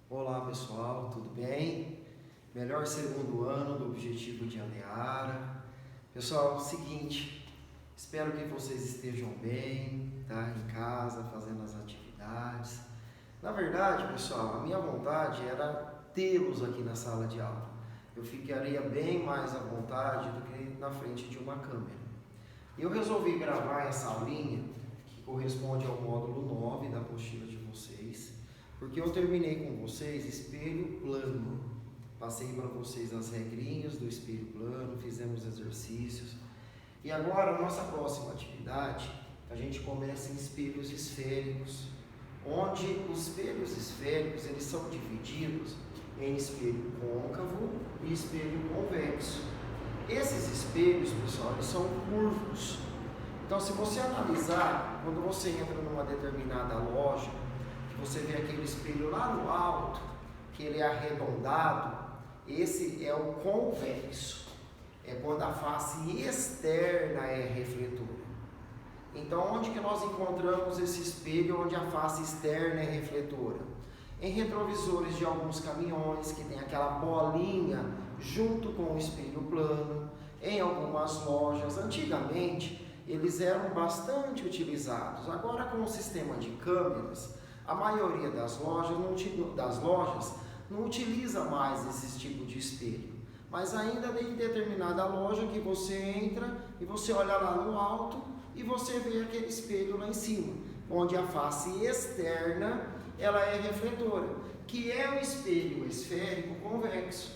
Olá pessoal, tudo bem? Melhor segundo ano do Objetivo de Ameara. Pessoal, seguinte, espero que vocês estejam bem, tá? Em casa, fazendo as atividades. Na verdade, pessoal, a minha vontade era tê-los aqui na sala de aula. Eu ficaria bem mais à vontade do que na frente de uma câmera. Eu resolvi gravar essa aulinha, que corresponde ao módulo 9 da apostila de vocês, porque eu terminei com vocês espelho plano. Passei para vocês as regrinhas do espelho plano, fizemos exercícios. E agora, a nossa próxima atividade, a gente começa em espelhos esféricos, onde os espelhos esféricos, eles são divididos em espelho côncavo e espelho convexo. Esses espelhos, pessoal, eles são curvos. Então, se você analisar, quando você entra numa determinada loja, você vê aquele espelho lá no alto, que ele é arredondado, esse é o convexo. É quando a face externa é refletora. Então, onde que nós encontramos esse espelho onde a face externa é refletora? Em retrovisores de alguns caminhões, que tem aquela bolinha junto com o espelho plano. Em algumas lojas, antigamente, eles eram bastante utilizados. Agora, com o sistema de câmeras, a maioria das lojas não utiliza mais esse tipo de espelho. Mas ainda tem determinada loja que você entra e você olha lá no alto e você vê aquele espelho lá em cima, onde a face externa ela é refletora, que é o espelho esférico convexo.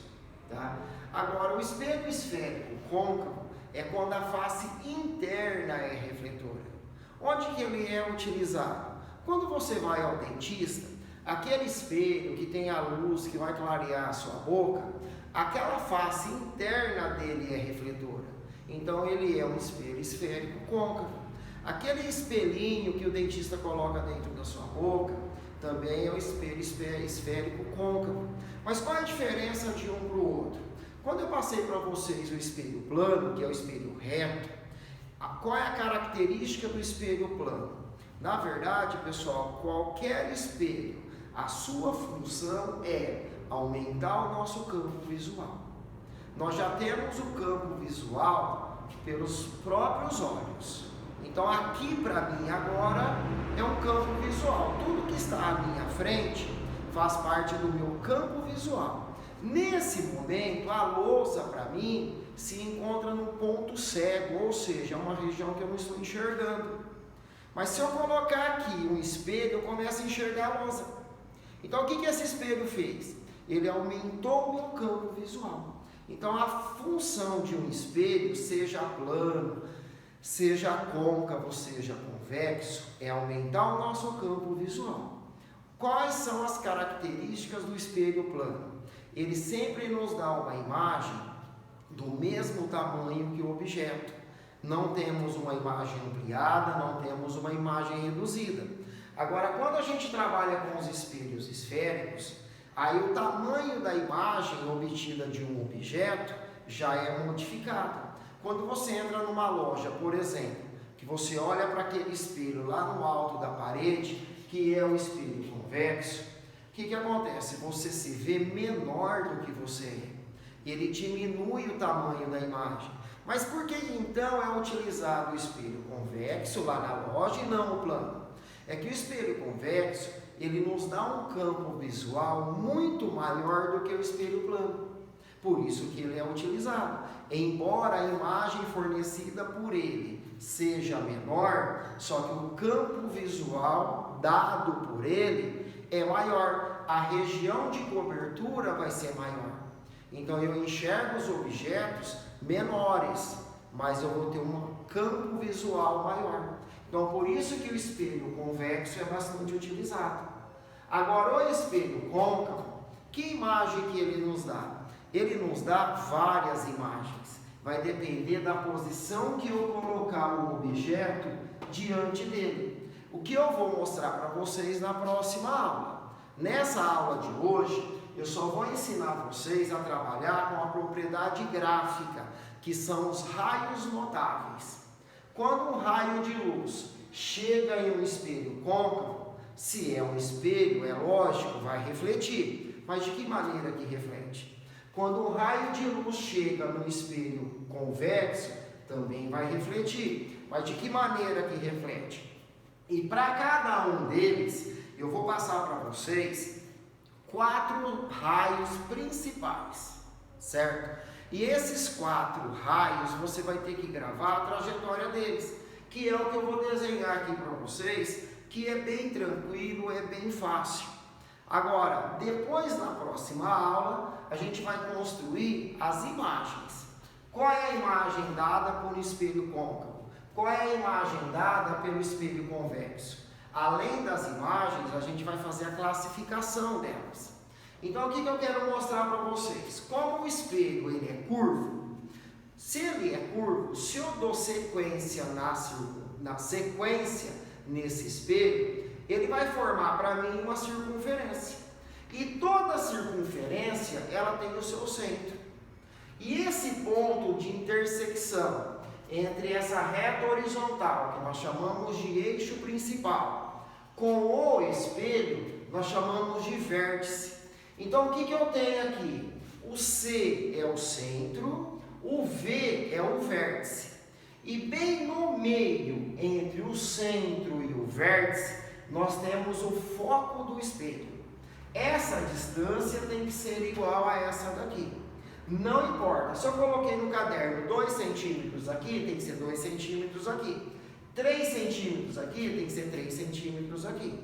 Tá? Agora, o espelho esférico côncavo é quando a face interna é refletora. Onde que ele é utilizado? Quando você vai ao dentista, aquele espelho que tem a luz que vai clarear a sua boca, aquela face interna dele é refletora. Então ele é um espelho esférico côncavo. Aquele espelhinho que o dentista coloca dentro da sua boca, também é um espelho esférico côncavo. Mas qual é a diferença de um para o outro? Quando eu passei para vocês o espelho plano, que é o espelho reto, qual é a característica do espelho plano? Na verdade, pessoal, qualquer espelho, a sua função é aumentar o nosso campo visual. Nós já temos o campo visual pelos próprios olhos. Então, aqui para mim agora é um campo visual. Tudo que está à minha frente faz parte do meu campo visual. Nesse momento, a lousa para mim se encontra no ponto cego, ou seja, é uma região que eu não estou enxergando. Mas se eu colocar aqui um espelho, eu começo a enxergar a lousa. Então, o que esse espelho fez? Ele aumentou o meu campo visual. Então, a função de um espelho, seja plano, seja côncavo, seja convexo, é aumentar o nosso campo visual. Quais são as características do espelho plano? Ele sempre nos dá uma imagem do mesmo tamanho que o objeto. Não temos uma imagem ampliada, não temos uma imagem reduzida. Agora, quando a gente trabalha com os espelhos esféricos, aí o tamanho da imagem obtida de um objeto já é modificado. Quando você entra numa loja, por exemplo, que você olha para aquele espelho lá no alto da parede, que é o espelho convexo, o que acontece? Você se vê menor do que você é. Ele diminui o tamanho da imagem. Mas por que então é utilizado o espelho convexo lá na loja e não o plano? É que o espelho convexo, ele nos dá um campo visual muito maior do que o espelho plano. Por isso que ele é utilizado. Embora a imagem fornecida por ele seja menor, só que o campo visual dado por ele é maior. A região de cobertura vai ser maior. Então eu enxergo os objetos menores, mas eu vou ter um campo visual maior. Então por isso que o espelho convexo é bastante utilizado. Agora o espelho côncavo, que imagem que ele nos dá? Ele nos dá várias imagens. Vai depender da posição que eu colocar o objeto diante dele. O que eu vou mostrar para vocês na próxima aula. Nessa aula de hoje, eu só vou ensinar vocês a trabalhar com a propriedade gráfica, que são os raios notáveis. Quando um raio de luz chega em um espelho côncavo, Se é um espelho, é lógico, vai refletir. Mas de que maneira que reflete? Quando o raio de luz chega no espelho convexo, também vai refletir. Mas de que maneira que reflete? E para cada um deles, eu vou passar para vocês 4 raios principais, certo? E esses 4 raios, você vai ter que gravar a trajetória deles, que é o que eu vou desenhar aqui para vocês, que é bem tranquilo, é bem fácil. Agora, depois na próxima aula, a gente vai construir as imagens. Qual é a imagem dada por um espelho côncavo? Qual é a imagem dada pelo espelho convexo? Além das imagens, a gente vai fazer a classificação delas. Então, o que eu quero mostrar para vocês? Como o espelho ele é curvo, se ele é curvo, se eu dou sequência na sequência nesse espelho, ele vai formar para mim uma circunferência. E toda circunferência, ela tem o seu centro. E esse ponto de intersecção entre essa reta horizontal, que nós chamamos de eixo principal, com o espelho, nós chamamos de vértice. Então, o que eu tenho aqui? O C é o centro, o V é o vértice. E bem no meio, entre o centro e o vértice, nós temos o foco do espelho. Essa distância tem que ser igual a essa daqui. Não importa, se eu coloquei no caderno 2 centímetros aqui, tem que ser 2 centímetros aqui. 3 centímetros aqui, tem que ser 3 centímetros aqui.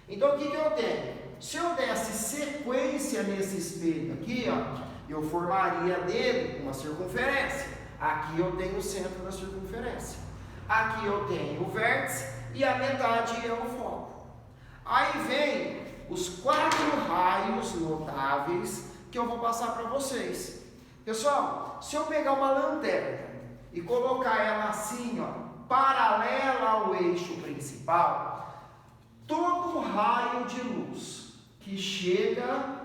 Então, o que eu tenho? Se eu desse sequência nesse espelho aqui, ó, eu formaria dele uma circunferência. Aqui eu tenho o centro da circunferência. Aqui eu tenho o vértice e a metade é o foco. Aí vem os 4 raios notáveis que eu vou passar para vocês. Pessoal, se eu pegar uma lanterna e colocar ela assim, ó, paralela ao eixo principal, todo raio de luz que chega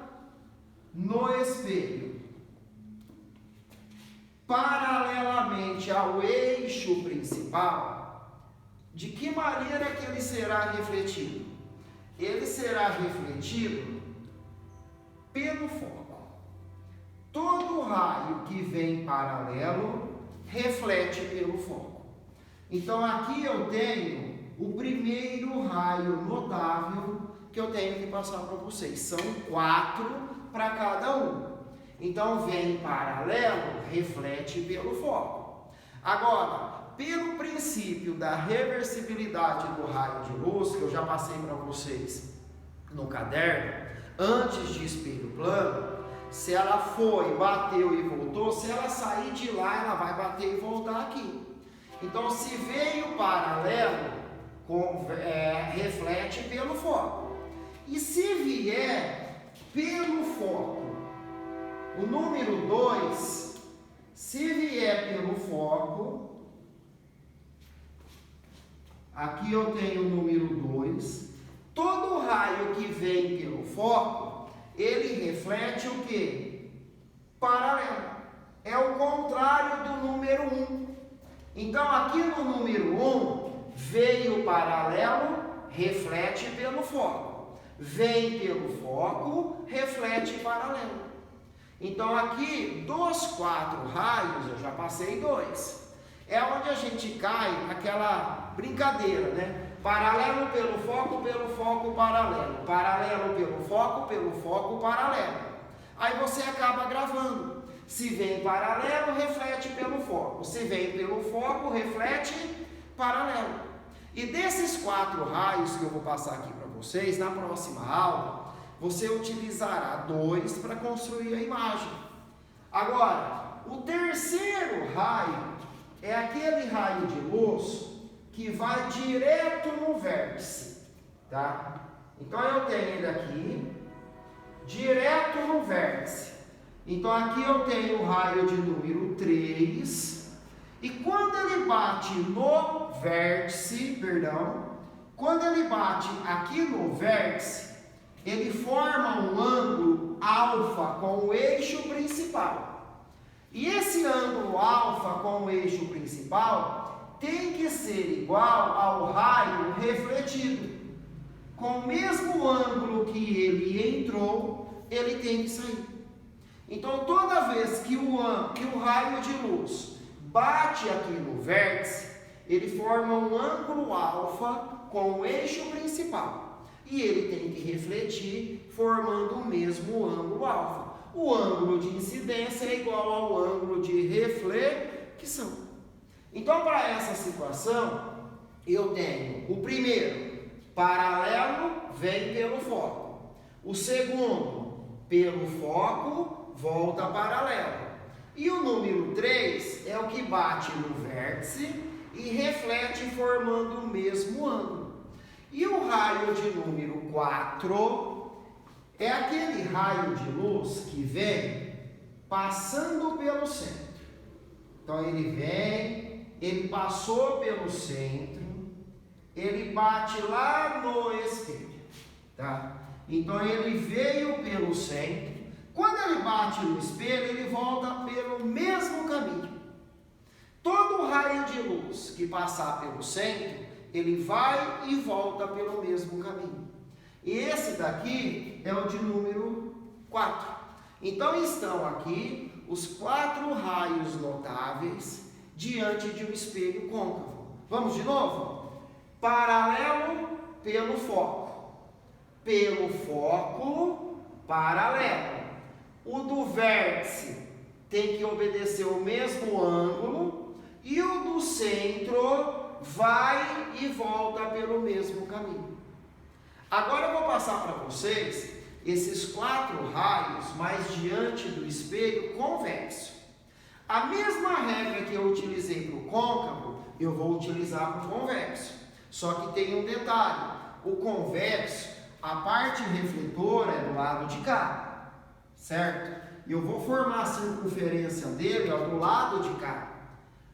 no espelho paralelamente ao eixo principal, de que maneira que ele será refletido? Ele será refletido pelo foco. Todo raio que vem paralelo reflete pelo foco. Então aqui eu tenho o primeiro raio notável que eu tenho que passar para vocês. São 4 para cada um. Então vem paralelo, reflete pelo foco. Agora, pelo princípio da reversibilidade do raio de luz, que eu já passei para vocês no caderno, antes de espelho plano, se ela foi, bateu e voltou, se ela sair de lá, ela vai bater e voltar aqui. Então, se veio paralelo, reflete pelo foco. E se vier pelo foco, o número 2, se vier pelo foco, aqui eu tenho o número 2, todo raio que vem pelo foco, ele reflete o quê? Paralelo. É o contrário do número 1. Então, aqui no número 1, veio paralelo, reflete pelo foco. Vem pelo foco, reflete paralelo. Então, aqui, dos 4 raios, eu já passei 2. É onde a gente cai naquela brincadeira, né? Paralelo pelo foco, paralelo. Paralelo pelo foco, paralelo. Aí você acaba gravando. Se vem paralelo, reflete pelo foco. Se vem pelo foco, reflete paralelo. E desses 4 raios que eu vou passar aqui para vocês, na próxima aula, você utilizará 2 para construir a imagem. Agora, o terceiro raio é aquele raio de luz que vai direto no vértice, tá? Então eu tenho ele aqui, direto no vértice. Então aqui eu tenho o raio de número 3, e quando ele bate no vértice, quando ele bate aqui no vértice, ele forma um ângulo alfa com o eixo principal. E esse ângulo alfa com o eixo principal tem que ser igual ao raio refletido. com o mesmo ângulo que ele entrou, ele tem que sair. Então, toda vez que o raio de luz bate aqui no vértice, ele forma um ângulo alfa com o eixo principal. E ele tem que refletir formando o mesmo ângulo alfa. O ângulo de incidência é igual ao ângulo de reflexão. Então, para essa situação, eu tenho o primeiro, paralelo, vem pelo foco. O segundo, pelo foco, volta paralelo. E o número 3 é o que bate no vértice e reflete formando o mesmo ângulo. E o raio de número 4 é aquele raio de luz que vem passando pelo centro. Então ele vem, ele passou pelo centro, ele bate lá no espelho, tá? Então ele veio pelo centro. Quando ele bate no espelho, ele volta pelo mesmo caminho. Todo raio de luz que passar pelo centro, ele vai e volta pelo mesmo caminho. E esse daqui é o de número 4. Então estão aqui os 4 raios notáveis diante de um espelho côncavo. Vamos de novo? Paralelo pelo foco. Pelo foco, paralelo. O do vértice tem que obedecer o mesmo ângulo e o do centro vai e volta pelo mesmo caminho. Agora eu vou passar para vocês esses 4 raios, mas diante do espelho convexo. A mesma regra que eu utilizei para o côncavo, eu vou utilizar para o convexo. Só que tem um detalhe: o convexo, a parte refletora é do lado de cá, certo? Eu vou formar a circunferência dele do lado de cá,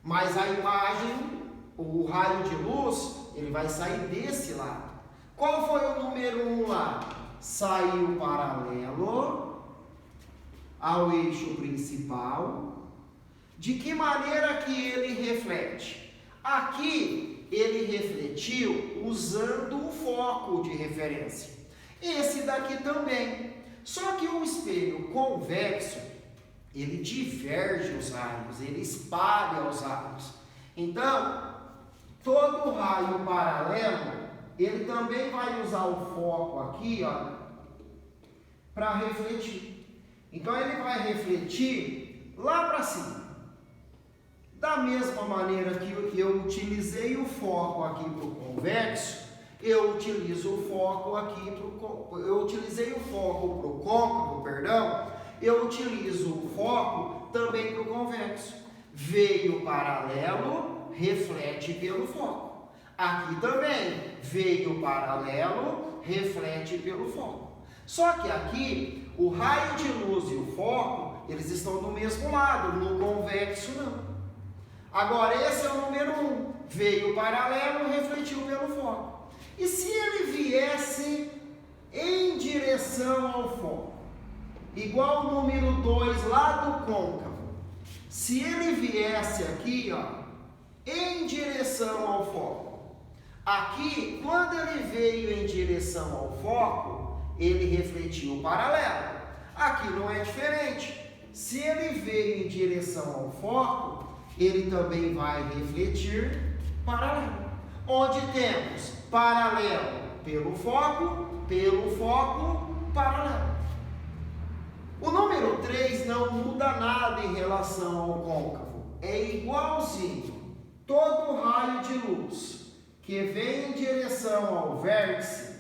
mas a imagem, o raio de luz, ele vai sair desse lado. Qual foi o número 1 lá? Saiu paralelo ao eixo principal. De que maneira que ele reflete? Aqui ele refletiu usando o foco de referência. Esse daqui também. Só que o espelho convexo, ele diverge os raios, ele espalha os raios. Então, todo raio paralelo, ele também vai usar o foco aqui, ó, para refletir. Então, ele vai refletir lá para cima. Da mesma maneira que eu utilizei o foco aqui para o convexo, eu utilizo o foco aqui para o... Eu utilizei o foco para o côncavo, perdão, eu utilizo o foco também para o convexo. Veio paralelo, reflete pelo foco. Aqui também, veio paralelo, reflete pelo foco. Só que aqui, o raio de luz e o foco, eles estão do mesmo lado, no convexo não. Agora, esse é o número 1. Veio paralelo, refletiu pelo foco. E se ele viesse em direção ao foco, igual o número 2 lá do côncavo, se ele viesse aqui, ó, em direção ao foco, aqui, quando ele veio em direção ao foco, ele refletiu paralelo. Aqui não é diferente. Se ele veio em direção ao foco, ele também vai refletir paralelo. Onde temos paralelo pelo foco, paralelo. O número 3 não muda nada em relação ao côncavo. É igualzinho. Todo raio de luz que vem em direção ao vértice,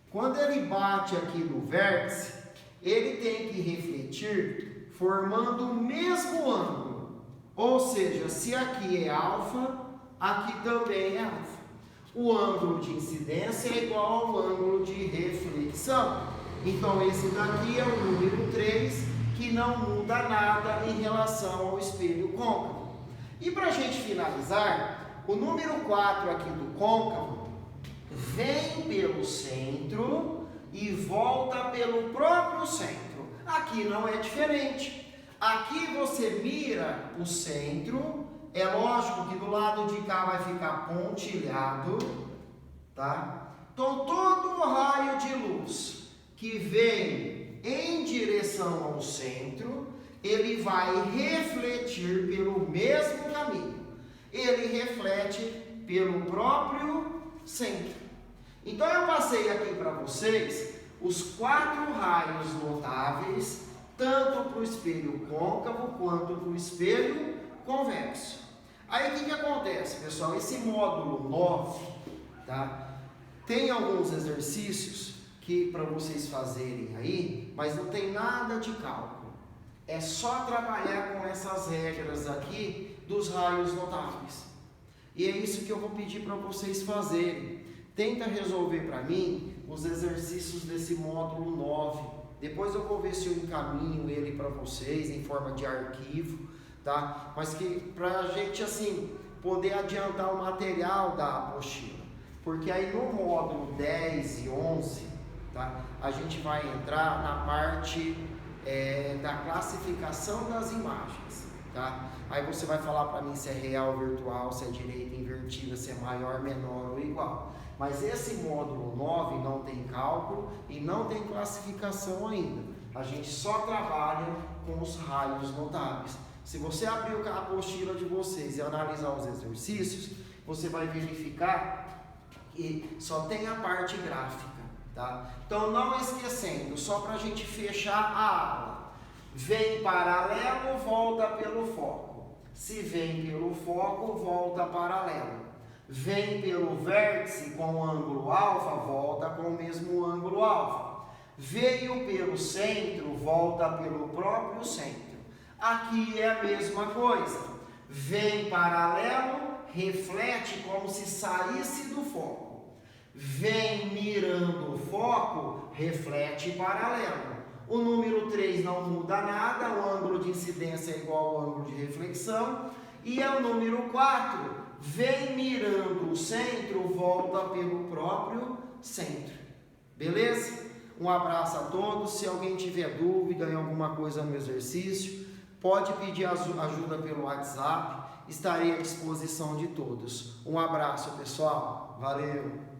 quando ele bate aqui no vértice, ele tem que refletir formando o mesmo ângulo. Ou seja, se aqui é alfa, aqui também é alfa. O ângulo de incidência é igual ao ângulo de reflexão. Então, esse daqui é o número 3, que não muda nada em relação ao espelho côncavo. E para a gente finalizar, o número 4 aqui do côncavo vem pelo centro e volta pelo próprio centro. Aqui não é diferente. Aqui você mira o centro, é lógico que do lado de cá vai ficar pontilhado, tá? Então, todo raio de luz que vem em direção ao centro, ele vai refletir pelo mesmo caminho. Ele reflete pelo próprio centro. Então, eu passei aqui para vocês os 4 raios notáveis, tanto para o espelho côncavo quanto para o espelho convexo. Aí, o que acontece, pessoal? Esse módulo 9, tá? Tem alguns exercícios que para vocês fazerem aí, mas não tem nada de cálculo. É só trabalhar com essas regras aqui dos raios notáveis. E é isso que eu vou pedir para vocês fazerem. Tenta resolver para mim os exercícios desse módulo 9. Depois eu vou ver se eu encaminho ele para vocês em forma de arquivo, tá? Mas que para a gente assim poder adiantar o material da apostila. Porque aí no módulo 10 e 11, tá? A gente vai entrar na parte da classificação das imagens, tá? Aí você vai falar para mim se é real, virtual, se é direita, invertida, se é maior, menor ou igual. Mas esse módulo 9 não tem cálculo e não tem classificação ainda. A gente só trabalha com os raios notáveis. Se você abrir a apostila de vocês e analisar os exercícios, você vai verificar que só tem a parte gráfica, tá? Então, não esquecendo, só para a gente fechar a aula. Vem paralelo, volta pelo foco. Se vem pelo foco, volta paralelo. Vem pelo vértice com ângulo alfa, volta com o mesmo ângulo alfa. Veio pelo centro, volta pelo próprio centro. Aqui é a mesma coisa. Vem paralelo, reflete como se saísse do foco. Vem mirando o foco, reflete paralelo. O número 3 não muda nada, o ângulo de incidência é igual ao ângulo de reflexão. E é o número 4. Vem mirando o centro, volta pelo próprio centro. Beleza? Um abraço a todos. Se alguém tiver dúvida em alguma coisa no exercício, pode pedir ajuda pelo WhatsApp. Estarei à disposição de todos. Um abraço, pessoal. Valeu!